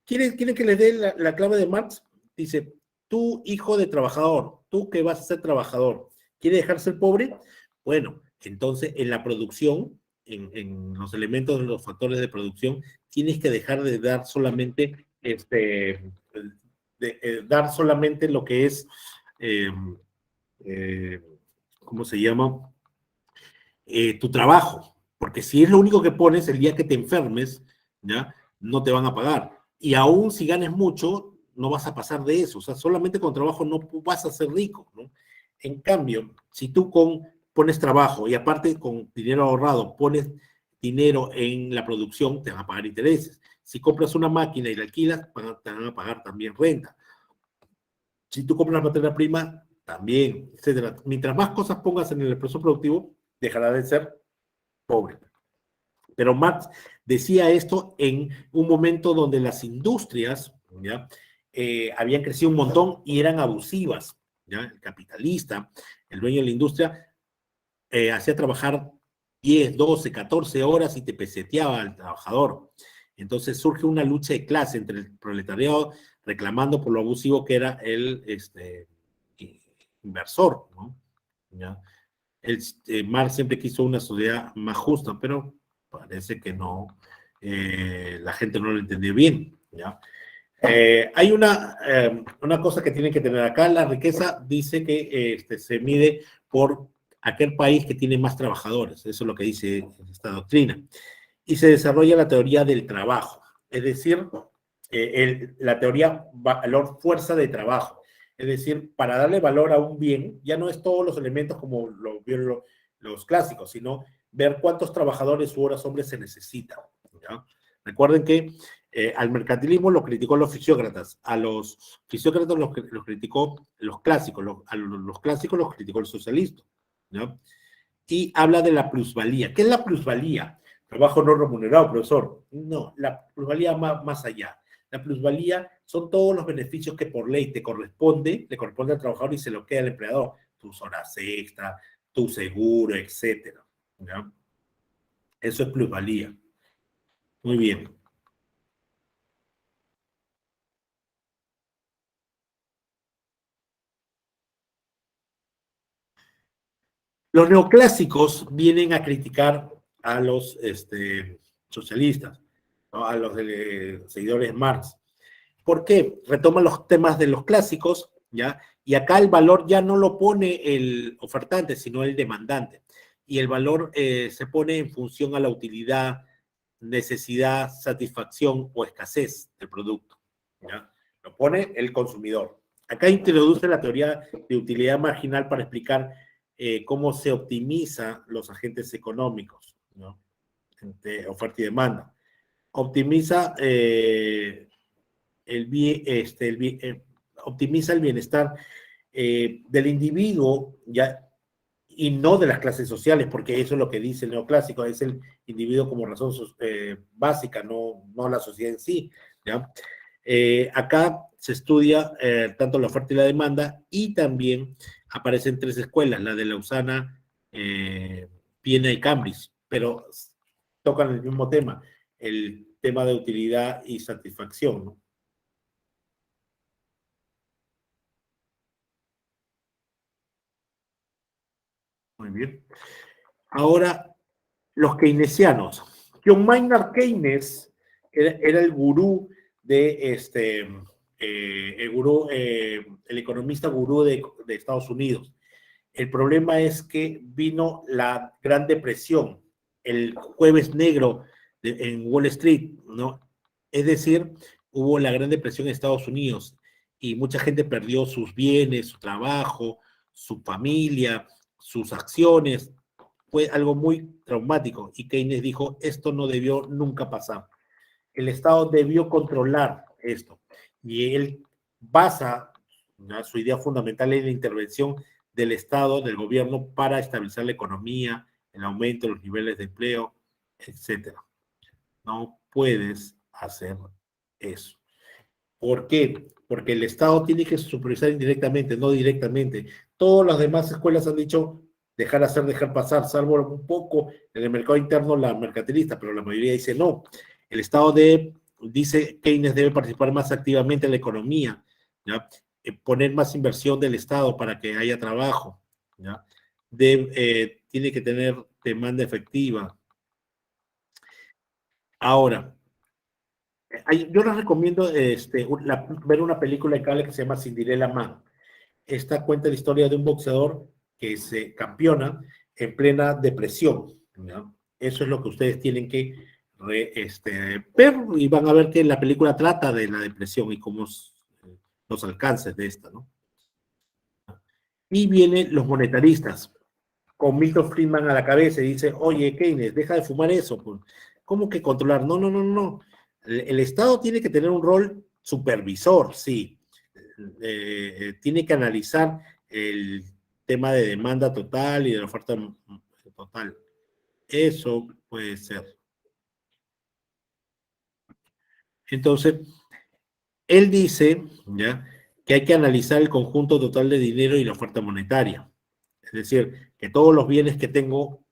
¿Quieren que les dé la clave de Marx? Dice, tú, hijo de trabajador, tú que vas a ser trabajador, ¿quieres dejar de ser pobre? Bueno, entonces en la producción, en los elementos de los factores de producción, tienes que dejar de dar solamente, dar solamente lo que es, eh, eh, ¿cómo se llama? Tu trabajo, porque si es lo único que pones el día que te enfermes, ¿ya? No te van a pagar. Y aún si ganes mucho, no vas a pasar de eso. O sea, solamente con trabajo no vas a ser rico, ¿no? En cambio, si tú pones trabajo y aparte con dinero ahorrado pones dinero en la producción, te van a pagar intereses. Si compras una máquina y la alquilas, te van a pagar también renta. Si tú compras materia prima, también, etcétera. Mientras más cosas pongas en el proceso productivo, dejará de ser pobre. Pero Marx decía esto en un momento donde las industrias, ¿ya? Habían crecido un montón y eran abusivas, ¿ya? El capitalista, el dueño de la industria, hacía trabajar 10, 12, 14 horas y te peseteaba al trabajador. Entonces surge una lucha de clase entre el proletariado reclamando por lo abusivo que era el inversor, ¿no? ¿Ya? Marx siempre quiso una sociedad más justa, pero parece que no, la gente no lo entendió bien, ¿ya? Hay una cosa que tienen que tener acá, la riqueza dice que se mide por aquel país que tiene más trabajadores, eso es lo que dice esta doctrina, y se desarrolla la teoría del trabajo, es decir, la teoría valor-fuerza de trabajo, es decir, para darle valor a un bien, ya no es todos los elementos como lo vieron los clásicos, sino ver cuántos trabajadores u horas hombres se necesitan, ¿ya? Recuerden que al mercantilismo lo criticó los fisiócratas, a los fisiócratas los criticó los clásicos, a los clásicos los criticó el socialista, ¿no? Y habla de la plusvalía. ¿Qué es la plusvalía? Trabajo no remunerado, profesor. No, la plusvalía va más allá. La plusvalía son todos los beneficios que por ley le corresponde al trabajador y se lo queda al empleador. Tus horas extra, tu seguro, etcétera, ¿ya? Eso es plusvalía. Muy bien. Los neoclásicos vienen a criticar a los socialistas, ¿no? A los seguidores de Marx. ¿Por qué? Retoman los temas de los clásicos, ¿ya? Y acá el valor ya no lo pone el ofertante, sino el demandante. Y el valor se pone en función a la utilidad, necesidad, satisfacción o escasez del producto, ¿ya? Lo pone el consumidor. Acá introduce la teoría de utilidad marginal para explicar cómo se optimiza los agentes económicos, ¿no? Entre oferta y demanda. Optimiza optimiza el bienestar del individuo, ya, y no de las clases sociales, porque eso es lo que dice el neoclásico, es el individuo como razón básica, no la sociedad en sí, ¿ya? Acá se estudia tanto la oferta y la demanda, y también aparecen tres escuelas, la de Lausana, Viena y Cambridge, pero tocan el mismo tema, el tema de utilidad y satisfacción, ¿no? Muy bien. Ahora, los keynesianos. John Maynard Keynes era el gurú de el economista gurú de Estados Unidos. El problema es que vino la Gran Depresión, el jueves negro en Wall Street, ¿no? Es decir, hubo la Gran Depresión en Estados Unidos y mucha gente perdió sus bienes, su trabajo, su familia, sus acciones. Fue algo muy traumático y Keynes dijo, esto no debió nunca pasar. El Estado debió controlar esto. Y él basa, ¿no?, su idea fundamental en la intervención del Estado, del gobierno, para estabilizar la economía, el aumento de los niveles de empleo, etcétera. No puedes hacer eso. ¿Por qué? Porque el Estado tiene que supervisar indirectamente, no directamente. Todas las demás escuelas han dicho dejar hacer, dejar pasar, salvo un poco en el mercado interno la mercantilista, pero la mayoría dice no. El Estado dice Keynes debe participar más activamente en la economía, ¿ya? Poner más inversión del Estado para que haya trabajo, ¿ya? Tiene que tener demanda efectiva. Ahora, yo les recomiendo ver una película de cable que se llama Cinderella Man. Esta cuenta la historia de un boxeador que se campeona en plena depresión, ¿no? Eso es lo que ustedes tienen que ver, y van a ver que la película trata de la depresión y cómo los alcances de esta, ¿no? Y vienen los monetaristas, con Milton Friedman a la cabeza y dice, oye, Keynes, deja de fumar eso. Pues, ¿cómo que controlar? No, no, no, no. El Estado tiene que tener un rol supervisor, sí. Tiene que analizar el tema de demanda total y de la oferta total. Eso puede ser. Entonces, él dice, ¿ya?, que hay que analizar el conjunto total de dinero y la oferta monetaria. Es decir, que todos los bienes que tengo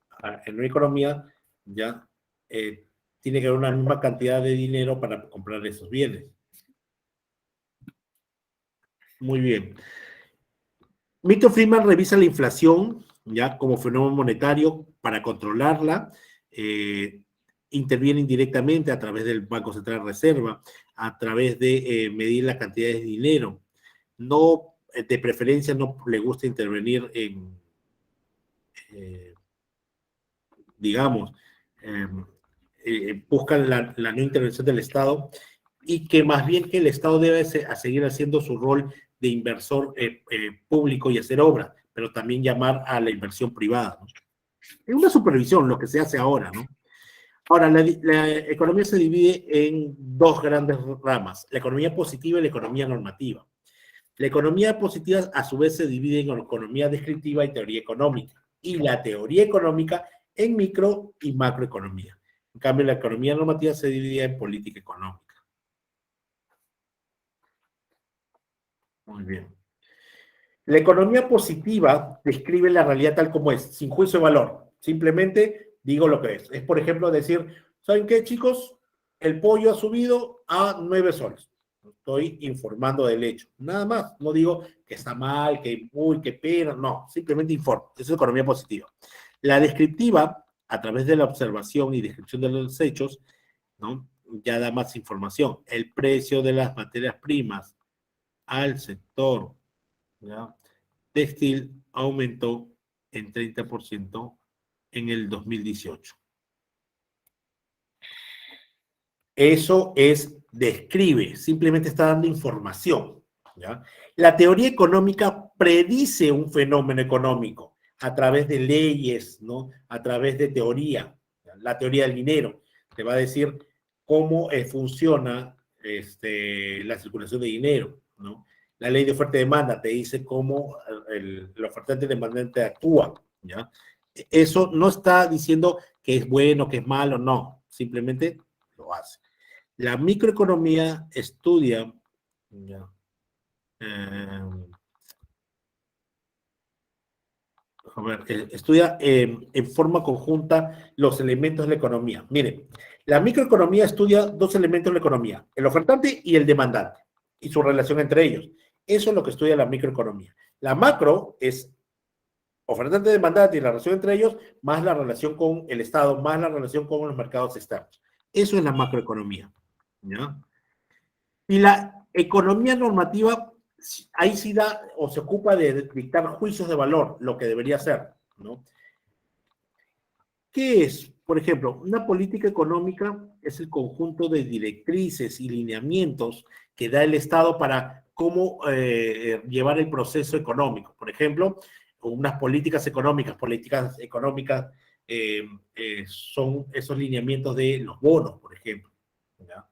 en una economía, ya, tiene que haber una misma cantidad de dinero para comprar esos bienes. Muy bien. Milton Friedman revisa la inflación, ya, como fenómeno monetario para controlarla. Interviene indirectamente a través del Banco Central de Reserva, a través de medir la cantidad de dinero. No, de preferencia, no le gusta intervenir en, digamos, buscan la no intervención del Estado, y que más bien que el Estado debe seguir haciendo su rol de inversor público y hacer obras, pero también llamar a la inversión privada, ¿no? Es una supervisión lo que se hace ahora, ¿no? Ahora, la economía se divide en dos grandes ramas, la economía positiva y la economía normativa. La economía positiva, a su vez, se divide en economía descriptiva y teoría económica, y la teoría económica en micro y macroeconomía. En cambio, la economía normativa se divide en política económica. Muy bien. La economía positiva describe la realidad tal como es, sin juicio de valor. Simplemente digo lo que es. Es, por ejemplo, decir, ¿saben qué, chicos? El pollo ha subido a 9 soles. Estoy informando del hecho. Nada más. No digo que está mal, que uy, qué pena. No, simplemente informo. Eso es economía positiva. La descriptiva, a través de la observación y descripción de los hechos, ¿no?, ya da más información. El precio de las materias primas al sector, ¿ya?, textil aumentó en 30% en el 2018. Eso describe, simplemente está dando información, ¿ya? La teoría económica predice un fenómeno económico a través de leyes, ¿no?, a través de teoría. La teoría del dinero te va a decir cómo funciona la circulación de dinero, ¿no? La ley de oferta y demanda te dice cómo el ofertante y el demandante actúa, ¿ya? Eso no está diciendo que es bueno, que es malo, no, simplemente lo hace. La microeconomía estudia, ¿ya?, estudia en forma conjunta los elementos de la economía. Miren, la microeconomía estudia dos elementos de la economía, el ofertante y el demandante, y su relación entre ellos. Eso es lo que estudia la microeconomía. La macro es ofertante, demandante y la relación entre ellos, más la relación con el Estado, más la relación con los mercados externos. Eso es la macroeconomía, ¿ya? Y la economía normativa, ahí sí da o se ocupa de dictar juicios de valor, lo que debería ser, ¿no? ¿Qué es? Por ejemplo, una política económica es el conjunto de directrices y lineamientos que da el Estado para cómo llevar el proceso económico. Por ejemplo, unas políticas económicas son esos lineamientos de los bonos, por ejemplo, ¿ya?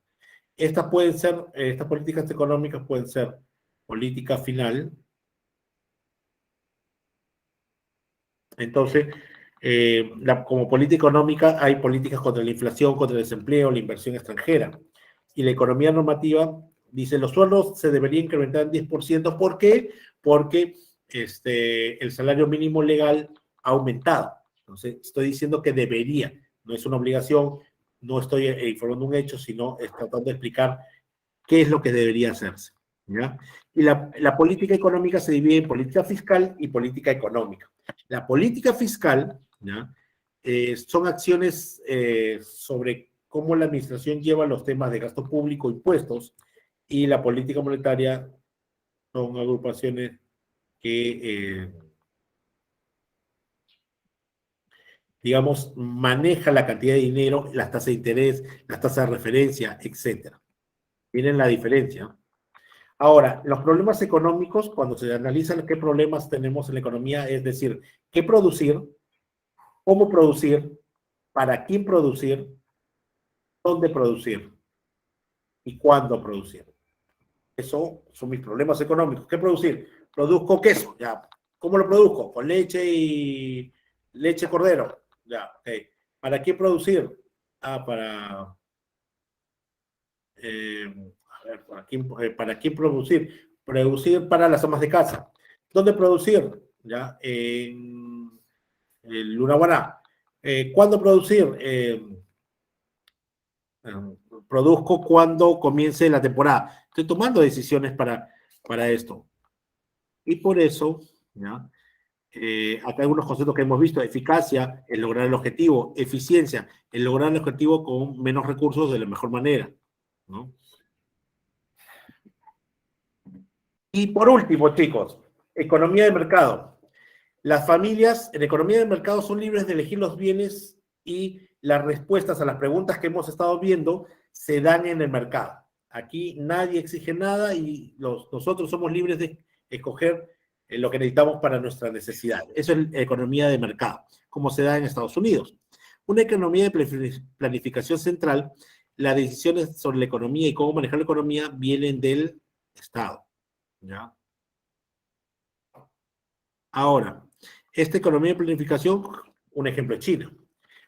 Estas políticas económicas pueden ser política final. Entonces, como política económica hay políticas contra la inflación, contra el desempleo, la inversión extranjera. Y la economía normativa dice, los sueldos se deberían incrementar en 10%. ¿Por qué? Porque el salario mínimo legal ha aumentado. Entonces, estoy diciendo que debería, no es una obligación, no estoy informando un hecho, sino tratando de explicar qué es lo que debería hacerse, ¿ya? Y la política económica se divide en política fiscal y política económica. La política fiscal, ¿ya? Son acciones sobre cómo la administración lleva los temas de gasto público, impuestos, y la política monetaria son agrupaciones que, digamos, maneja la cantidad de dinero, las tasas de interés, las tasas de referencia, etc. Miren la diferencia. Ahora, los problemas económicos, cuando se analizan qué problemas tenemos en la economía, es decir, qué producir, cómo producir, para quién producir, dónde producir y cuándo producir. Eso son mis problemas económicos. ¿Qué producir? Produzco queso, ya. ¿Cómo lo produzco? Con leche y leche cordero, ya. Okay. ¿Para qué producir? Para ¿para quién producir? Producir para las amas de casa. ¿Dónde producir? ¿Ya? En Lunahuaná. ¿Cuándo producir? Produzco cuando comience la temporada. Estoy tomando decisiones para esto. Y por eso, ¿ya? Acá hay algunos conceptos que hemos visto: eficacia, el lograr el objetivo; eficiencia, el lograr el objetivo con menos recursos de la mejor manera, ¿no? Y por último, chicos, economía de mercado. Las familias en economía de mercado son libres de elegir los bienes y las respuestas a las preguntas que hemos estado viendo se dan en el mercado. Aquí nadie exige nada y nosotros somos libres de escoger lo que necesitamos para nuestras necesidades. Eso es economía de mercado, como se da en Estados Unidos. Una economía de planificación central, las decisiones sobre la economía y cómo manejar la economía vienen del Estado, ¿ya? Ahora, esta economía de planificación, un ejemplo es China.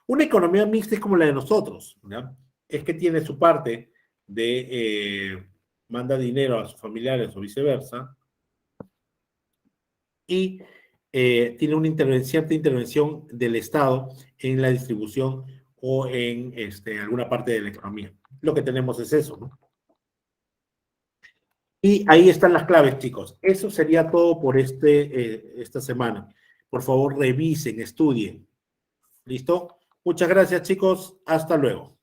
Una economía mixta es como la de nosotros, ¿ya? Es que tiene su parte de manda dinero a sus familiares o viceversa, y tiene una cierta intervención del Estado en la distribución o en alguna parte de la economía. Lo que tenemos es eso, ¿no? Y ahí están las claves, chicos. Eso sería todo por esta semana. Por favor, revisen, estudien. ¿Listo? Muchas gracias, chicos. Hasta luego.